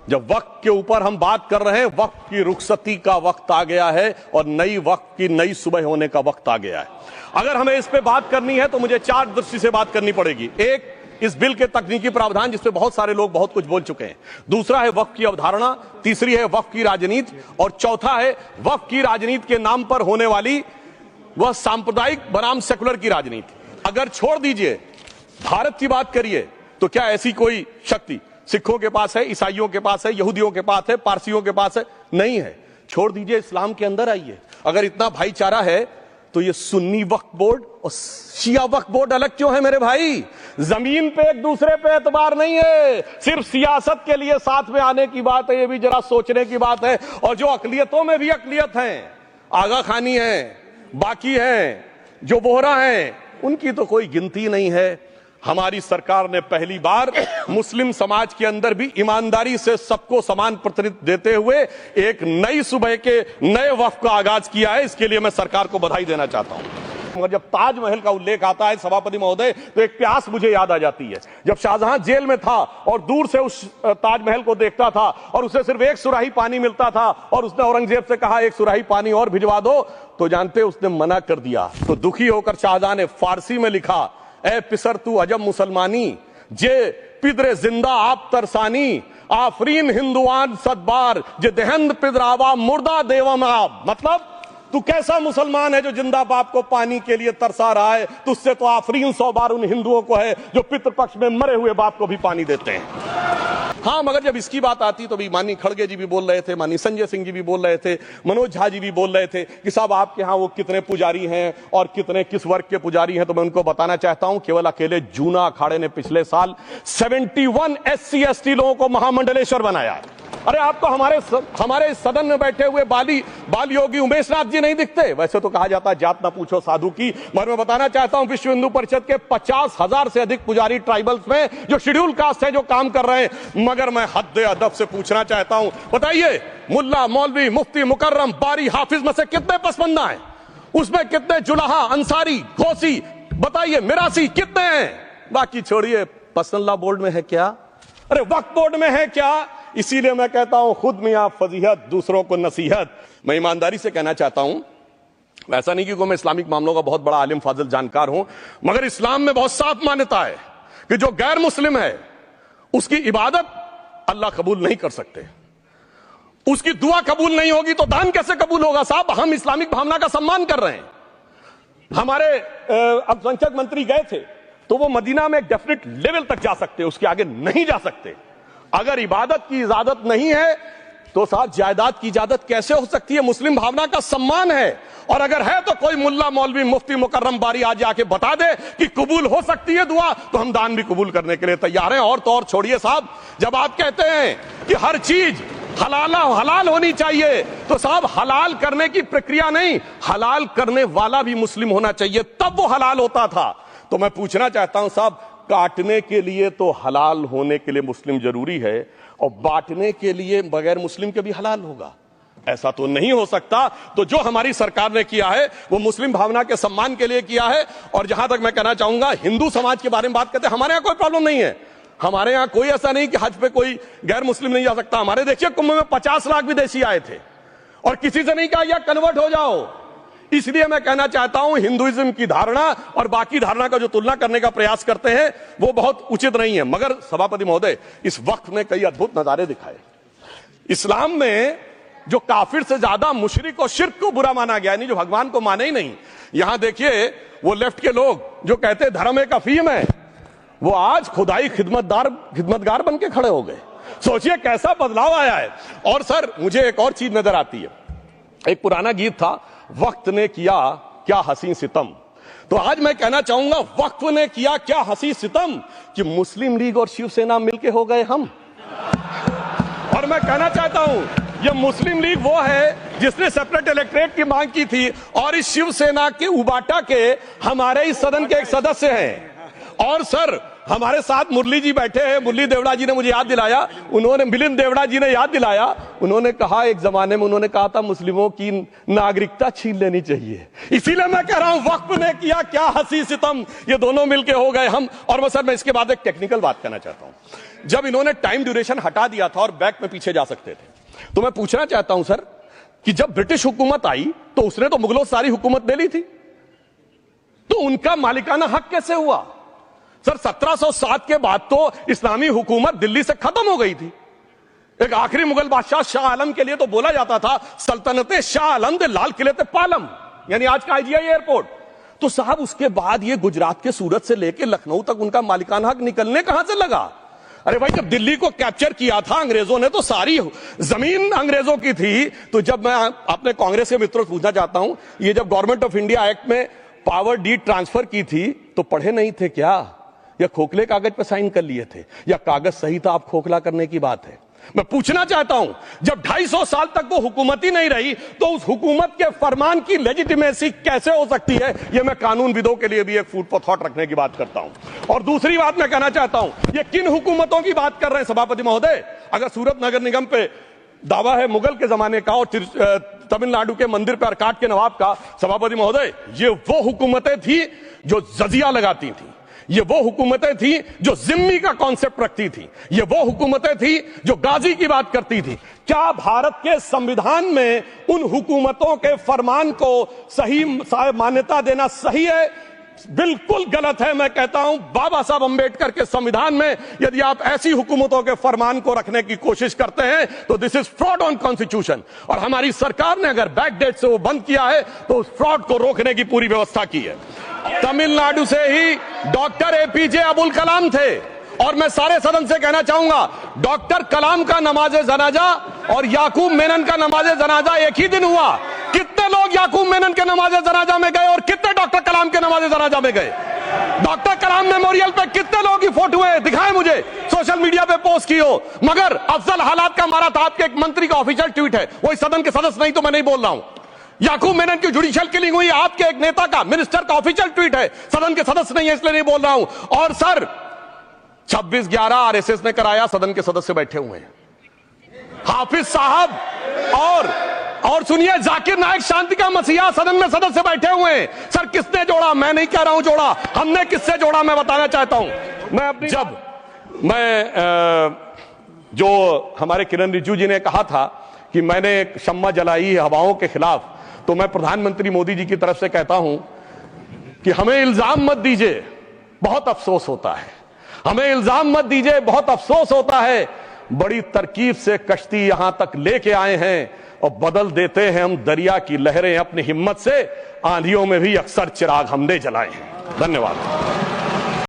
जब वक्त के ऊपर हम बात कर रहे हैं, वक्त की रुखसती का वक्त आ गया है और नई वक्त की नई सुबह होने का वक्त आ गया है। अगर हमें इस पे बात करनी है तो मुझे चार दृष्टि से बात करनी पड़ेगी। एक, इस बिल के तकनीकी प्रावधान जिस पे बहुत सारे लोग बहुत कुछ बोल चुके हैं। दूसरा है वक्फ की अवधारणा। तीसरी है वक्फ की राजनीति। और चौथा है वक्फ की राजनीति के नाम पर होने वाली वह सांप्रदायिक बनाम सेकुलर की राजनीति। अगर छोड़ दीजिए, भारत की बात करिए, तो क्या ऐसी कोई शक्ति सिखों के पास है, ईसाइयों के पास है, यहूदियों के पास है, पारसियों के पास है? नहीं है। छोड़ दीजिए, इस्लाम के अंदर आइए। अगर इतना भाईचारा है तो ये सुन्नी वक्फ बोर्ड और शिया वक्फ बोर्ड अलग क्यों है मेरे भाई? जमीन पे एक दूसरे पे एतबार नहीं है, सिर्फ सियासत के लिए साथ में आने की बात है। ये भी जरा सोचने की बात है। और जो अकलियतों में भी अकलियत है, आगा खानी है, बाकी है, जो बोहरा है, उनकी तो कोई गिनती नहीं है। हमारी सरकार ने पहली बार मुस्लिम समाज के अंदर भी ईमानदारी से सबको समान प्रतिनिधित्व देते हुए एक नई सुबह के नए वक्फ का आगाज किया है। इसके लिए मैं सरकार को बधाई देना चाहता हूं। मगर जब ताजमहल का उल्लेख आता है सभापति महोदय, तो एक प्यास मुझे याद आ जाती है। जब शाहजहां जेल में था और दूर से उस ताजमहल को देखता था और उसे सिर्फ एक सुराही पानी मिलता था और उसने औरंगजेब से कहा एक सुराही पानी और भिजवा दो, तो जानते उसने मना कर दिया। तो दुखी होकर शाहजहां ने फारसी में लिखा, ए पिसर तू अजब मुसलमानी, जे पिदरे जिंदा आप तरसानी, आफरीन हिंदुआन सदबार, जे देहंद पिदरावा मुर्दा देवम आप। मतलब तू कैसा मुसलमान है जो जिंदा बाप को पानी के लिए तरसा रहा है? तुझसे तो आफरीन 100 बार उन हिंदुओं को है जो पितृपक्ष में मरे हुए बाप को भी पानी देते हैं। हाँ, मगर जब इसकी बात आती तो भी माननीय खड़गे जी भी बोल रहे थे, माननीय संजय सिंह जी भी बोल रहे थे, मनोज झा जी भी बोल रहे थे कि साहब आपके यहाँ वो कितने पुजारी हैं और कितने किस वर्ग के पुजारी हैं। तो मैं उनको बताना चाहता हूं, केवल अकेले जूना अखाड़े ने पिछले साल 71 SC ST लोगों को महामंडलेश्वर बनाया। अरे आपको हमारे सदन में बैठे हुए बाल योगी उमेश नाथ जी नहीं दिखते? वैसे तो कहा जाता है जात ना पूछो साधु की, मगर मैं बताना चाहता हूं विश्व हिंदू परिषद के 50,000 से अधिक पुजारी ट्राइबल्स में जो शेड्यूल कास्ट है जो काम कर रहे हैं। मगर मैं हद अदब से पूछना चाहता हूं, बताइए मुल्ला, मौलवी, मुफ्ती, मुकर्रम, बारी, हाफिज में से कितने पसमंदा हैं? उसमें कितने जुलाहा, अंसारी, घोसी, बताइए मिरासी कितने हैं? बाकी छोड़िए, पर्सनल लॉ बोर्ड में है क्या? अरे वक्फ बोर्ड में है क्या? इसीलिए मैं कहता हूं खुद मियां फजीहत, दूसरों को नसीहत। मैं ईमानदारी से कहना चाहता हूं, ऐसा नहीं कि मैं इस्लामिक मामलों का बहुत बड़ा आलिम फाजिल जानकार हूं, मगर इस्लाम में बहुत साफ मान्यता है कि जो गैर मुस्लिम है उसकी इबादत अल्लाह कबूल नहीं कर सकते, उसकी दुआ कबूल नहीं होगी तो दान कैसे कबूल होगा? साहब, हम इस्लामिक भावना का सम्मान कर रहे हैं। हमारे अल्पसंख्यक मंत्री गए थे तो वो मदीना में डेफिनेट लेवल तक जा सकते, उसके आगे नहीं जा सकते। अगर इबादत की इजाजत नहीं है तो साहब जायदाद की इजाजत कैसे हो सकती है? मुस्लिम भावना का सम्मान है। और अगर है तो कोई मुल्ला, मौलवी, मुफ्ती, मुकर्रम, बारी आज आके बता दे कि कबूल हो सकती है दुआ, तो हम दान भी कबूल करने के लिए तैयार हैं। और तो और छोड़िए साहब, जब आप कहते हैं कि हर चीज हलाल होनी चाहिए, तो साहब हलाल करने की प्रक्रिया नहीं, हलाल करने वाला भी मुस्लिम होना चाहिए, तब वो हलाल होता था। तो मैं पूछना चाहता हूं साहब, काटने के लिए तो हलाल होने के लिए मुस्लिम जरूरी है और बांटने के लिए बगैर मुस्लिम के भी हलाल होगा? ऐसा तो नहीं हो सकता। तो जो हमारी सरकार ने किया है वो मुस्लिम भावना के सम्मान के लिए किया है। और जहां तक मैं कहना चाहूंगा, हिंदू समाज के बारे में बात करते हैं, हमारे यहां कोई प्रॉब्लम नहीं है। हमारे यहां कोई ऐसा नहीं कि हज पे कोई गैर मुस्लिम नहीं जा सकता। हमारे देखिए कुंभ में 50 लाख विदेशी आए थे और किसी से नहीं कहा या कन्वर्ट हो जाओ। इसलिए मैं कहना चाहता हूं, हिंदुइज्म की धारणा और बाकी धारणा का जो तुलना करने का प्रयास करते हैं वो बहुत उचित नहीं है। मगर सभापति महोदय, इस वक्त ने कई अद्भुत नजारे दिखाए। इस्लाम में जो काफिर से ज्यादा मुशरिक और शिर्क को बुरा माना गया, नहीं जो भगवान को माने ही नहीं। यहां देखिए वो लेफ्ट के लोग जो कहते धर्म एक अफीम है, वो आज खुदाई खिदमतगार बन के खड़े हो गए। सोचिए कैसा बदलाव आया है। और सर, मुझे एक और चीज नजर आती है। एक पुराना गीत था, वक्त ने किया क्या हसी सितम। तो आज मैं कहना चाहूंगा, वक्त ने किया क्या हसी सितम कि मुस्लिम लीग और शिवसेना मिलके हो गए हम। और मैं कहना चाहता हूं, ये मुस्लिम लीग वो है जिसने सेपरेट इलेक्टोरेट की मांग की थी और इस शिवसेना के उबाटा के हमारे इस सदन के एक सदस्य हैं। और सर, हमारे साथ मुरली जी बैठे हैं, मुरली देवड़ा जी ने मुझे याद दिलाया, उन्होंने मिलिंद देवड़ा जी ने याद दिलाया, उन्होंने कहा एक जमाने में उन्होंने कहा था मुस्लिमों की नागरिकता छीन लेनी चाहिए। इसीलिए मैं कह रहा हूं वक्फ ने किया क्या हंसी सितम, ये दोनों मिलके हो गए हम। और मैं इसके बाद एक टेक्निकल बात करना चाहता हूं। जब इन्होंने टाइम ड्यूरेशन हटा दिया था और बैक में पीछे जा सकते थे, तो मैं पूछना चाहता हूं सर कि जब ब्रिटिश हुकूमत आई तो उसने तो मुगलों सारी हुकूमत ले ली थी, तो उनका मालिकाना हक कैसे हुआ? सर 1707 के बाद तो इस्लामी हुकूमत दिल्ली से खत्म हो गई थी। एक आखिरी मुगल बादशाह शाह आलम के लिए तो बोला जाता था सल्तनते शाह आलम दे लाल किले ते पालम, यानी आज का IGI एयरपोर्ट। तो साहब उसके बाद ये गुजरात के सूरत से लेकर लखनऊ तक उनका मालिकाना हक निकलने कहां से लगा? अरे भाई जब दिल्ली को कैप्चर किया था अंग्रेजों ने तो सारी जमीन अंग्रेजों की थी। तो जब मैं अपने कांग्रेस के मित्रों से पूछना चाहता हूं, ये जब गवर्नमेंट ऑफ इंडिया एक्ट में पावर डीड ट्रांसफर की थी तो पढ़े नहीं थे क्या, या खोखले कागज पर साइन कर लिए थे, या कागज सही था आप खोखला करने की बात है? मैं पूछना चाहता हूं जब 250 साल तक वो हुकूमत ही नहीं रही तो उस हुकूमत के फरमान की लेजिटिमेसी कैसे हो सकती है? ये मैं कानून विदों के लिए भी एक फूड फॉर थॉट रखने की बात करता हूं। और दूसरी बात मैं कहना चाहता हूं, ये किन हुकूमतों की बात कर रहे हैं सभापति महोदय? अगर सूरत नगर निगम पे दावा है मुगल के जमाने का और तमिलनाडु के मंदिर पर अरकाट के नवाब का, सभापति महोदय ये वो हुकूमतें थी जो जजिया लगाती थी, ये वो हुकूमतें थी जो जिम्मी का कॉन्सेप्ट रखती थी, ये वो हुकूमतें थी जो गाजी की बात करती थी। क्या भारत के संविधान में उन हुकूमतों के फरमान को सही मान्यता देना सही है? बिल्कुल गलत है। मैं कहता हूं बाबा साहब अंबेडकर के संविधान में यदि आप ऐसी हुकूमतों के फरमान को रखने की कोशिश करते हैं तो this is fraud on constitution. और हमारी सरकार ने अगर बैकडेट से वो बंद किया है तो उस फ्रॉड को रोकने की पूरी व्यवस्था की है। तमिलनाडु से ही डॉक्टर APJ अबुल कलाम थे, और मैं सारे सदन से कहना चाहूंगा डॉक्टर कलाम का नमाज जनाजा और याकूब मेनन का नमाज जनाजा एक ही दिन हुआ। कितने लोग याकूब मेनन के नमाज जनाजा में गए और कितने डॉक्टर कलाम के नमाज जनाजा में गए? डॉक्टर कलाम मेमोरियल पे कितने लोगों की फोटो है? दिखाएं मुझे, सोशल मीडिया पे पोस्ट की हो। मगर अफजल हालात का मारा था आपके एक मंत्री का ऑफिशियल ट्वीट है, वो इस सदन के सदस्य नहीं तो मैं नहीं बोल रहा हूं। याकूब मेनन की जुडिशियल किलिंग हुई आपके एक नेता का, मिनिस्टर का ऑफिशियल ट्वीट है, सदन के सदस्य नहीं है इसलिए नहीं बोल रहा हूं। और सर 26/11 RSS ने कराया, सदन के सदस्य बैठे हुए हैं। हाफिज साहब और सुनिए जाकिर नायक शांति का मसीहा सदन में सदस्य बैठे हुए हैं। सर किसने जोड़ा? मैं नहीं कह रहा हूं जोड़ा, हमने किससे जोड़ा मैं बताना चाहता हूं। जो हमारे किरण रिजिजू जी ने कहा था कि मैंने शम्मा जलाई हवाओं के खिलाफ, तो मैं प्रधानमंत्री मोदी जी की तरफ से कहता हूं कि हमें इल्जाम मत दीजिए, बहुत अफसोस होता है। हमें इल्जाम मत दीजिए, बहुत अफसोस होता है। बड़ी तरकीब से कश्ती यहां तक लेके आए हैं और बदल देते हैं हम दरिया की लहरें अपनी हिम्मत से। आंधियों में भी अक्सर चिराग हमने जलाए हैं। धन्यवाद।